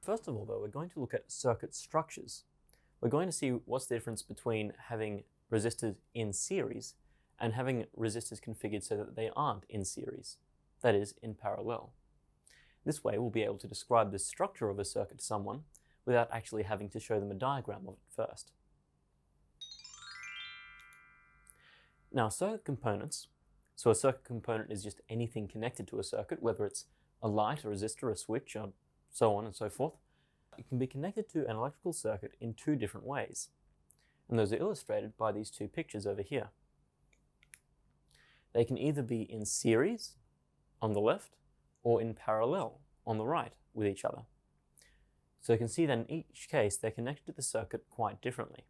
First of all, though, we're going to look at circuit structures. We're going to see what's the difference between having resistors in series and having resistors configured so that they aren't in series, that is, in parallel. This way, we'll be able to describe the structure of a circuit to someone without actually having to show them a diagram of it first. Now, circuit components. So a circuit component is just anything connected to a circuit, whether it's a light, a resistor, a switch, or so on and so forth. It can be connected to an electrical circuit in two different ways, and those are illustrated by these two pictures over here. They can either be in series on the left or in parallel on the right with each other. So you can see that in each case they're connected to the circuit quite differently.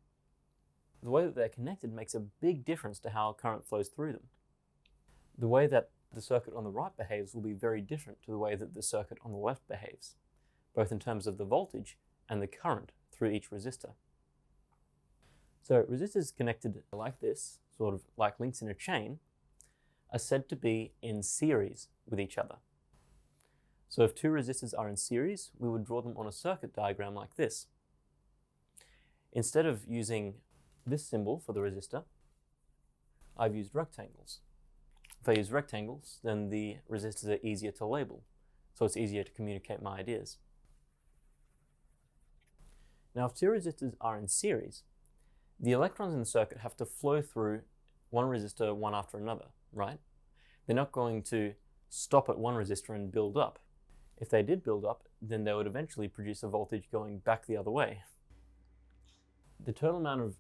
The way that they're connected makes a big difference to how current flows through them. The way that the circuit on the right behaves will be very different to the way that the circuit on the left behaves, both in terms of the voltage and the current through each resistor. So resistors connected like this, sort of like links in a chain, are said to be in series with each other. So if two resistors are in series, we would draw them on a circuit diagram like this. Instead of using this symbol for the resistor, I've used rectangles. If I use rectangles, then the resistors are easier to label, so it's easier to communicate my ideas. Now, if two resistors are in series, the electrons in the circuit have to flow through one resistor one after another, right? They're not going to stop at one resistor and build up. If they did build up, then they would eventually produce a voltage going back the other way. The total amount of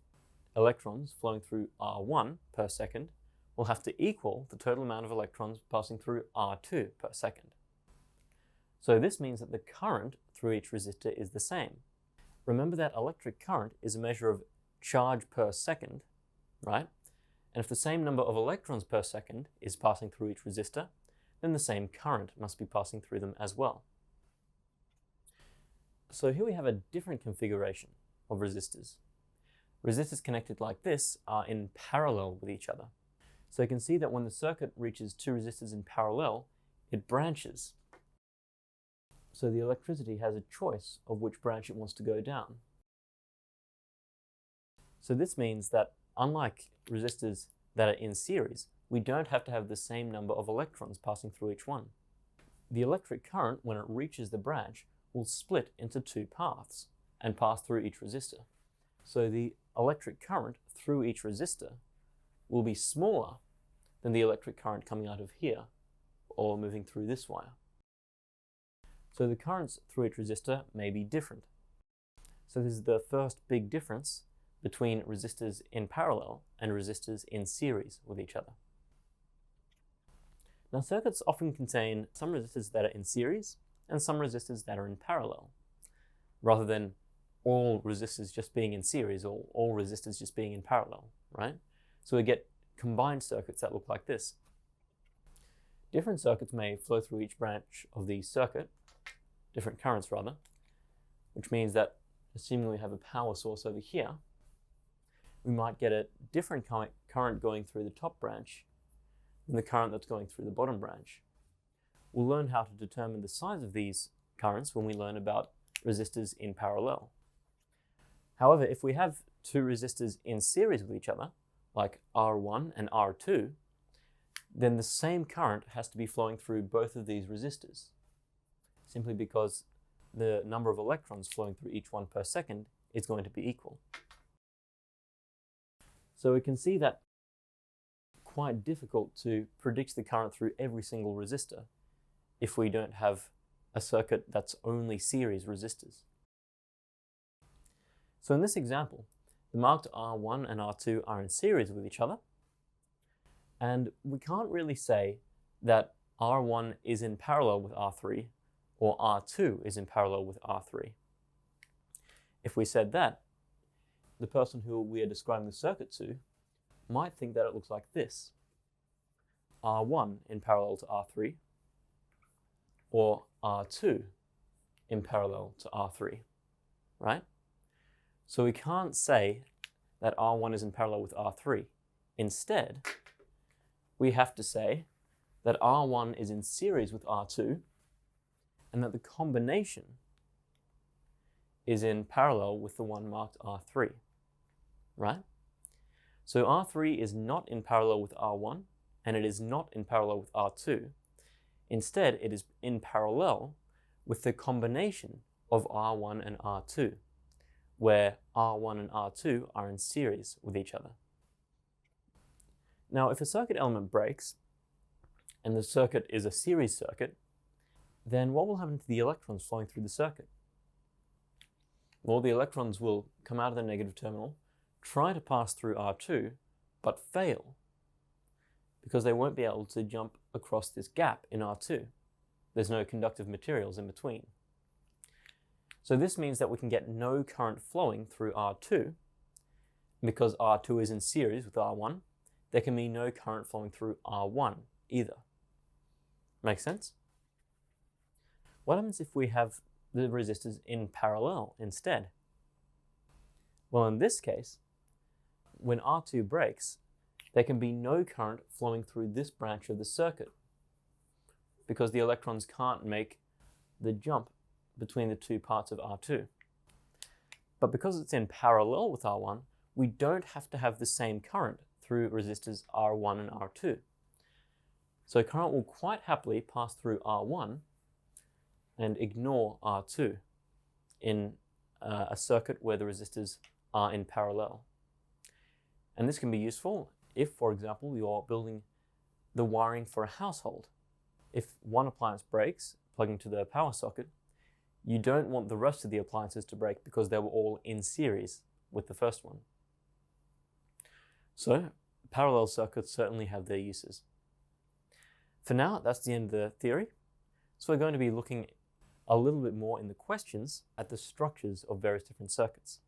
electrons flowing through R1 per second will have to equal the total amount of electrons passing through R2 per second. So this means that the current through each resistor is the same. Remember that electric current is a measure of charge per second, right? And if the same number of electrons per second is passing through each resistor, then the same current must be passing through them as well. So here we have a different configuration of resistors. Resistors connected like this are in parallel with each other. So you can see that when the circuit reaches two resistors in parallel, it branches. So the electricity has a choice of which branch it wants to go down. So this means that unlike resistors that are in series, we don't have to have the same number of electrons passing through each one. The electric current, when it reaches the branch, will split into two paths and pass through each resistor. So the electric current through each resistor will be smaller than the electric current coming out of here or moving through this wire. So the currents through each resistor may be different. So this is the first big difference between resistors in parallel and resistors in series with each other. Now, circuits often contain some resistors that are in series and some resistors that are in parallel, rather than all resistors just being in series or all resistors just being in parallel, right? So we get combined circuits that look like this. Different circuits may flow through each branch of the circuit, different currents rather, which means that assuming we have a power source over here, we might get a different current going through the top branch than the current that's going through the bottom branch. We'll learn how to determine the size of these currents when we learn about resistors in parallel. However, if we have two resistors in series with each other, like R1 and R2, then the same current has to be flowing through both of these resistors, simply because the number of electrons flowing through each one per second is going to be equal. So we can see that quite difficult to predict the current through every single resistor if we don't have a circuit that's only series resistors. So in this example, the marked R1 and R2 are in series with each other, and we can't really say that R1 is in parallel with R3 or R2 is in parallel with R3. If we said that, the person who we are describing the circuit to might think that it looks like this: R1 in parallel to R3, or R2 in parallel to R3, right? So we can't say that R1 is in parallel with R3. Instead, we have to say that R1 is in series with R2, and that the combination is in parallel with the one marked R3, right? So R3 is not in parallel with R1, and it is not in parallel with R2. Instead, it is in parallel with the combination of R1 and R2, where R1 and R2 are in series with each other. Now, if a circuit element breaks, and the circuit is a series circuit, then what will happen to the electrons flowing through the circuit? Well, the electrons will come out of the negative terminal, try to pass through R2, but fail, because they won't be able to jump across this gap in R2. There's no conductive materials in between. So this means that we can get no current flowing through R2. Because R2 is in series with R1, there can be no current flowing through R1 either. Make sense? What happens if we have the resistors in parallel instead? Well, in this case, when R2 breaks, there can be no current flowing through this branch of the circuit because the electrons can't make the jump between the two parts of R2. But because it's in parallel with R1, we don't have to have the same current through resistors R1 and R2. So current will quite happily pass through R1 and ignore R2 in a circuit where the resistors are in parallel. And this can be useful if, for example, you're building the wiring for a household. If one appliance breaks, plugging to the power socket, you don't want the rest of the appliances to break because they were all in series with the first one. So, parallel circuits certainly have their uses. For now, that's the end of the theory. So we're going to be looking a little bit more in the questions at the structures of various different circuits.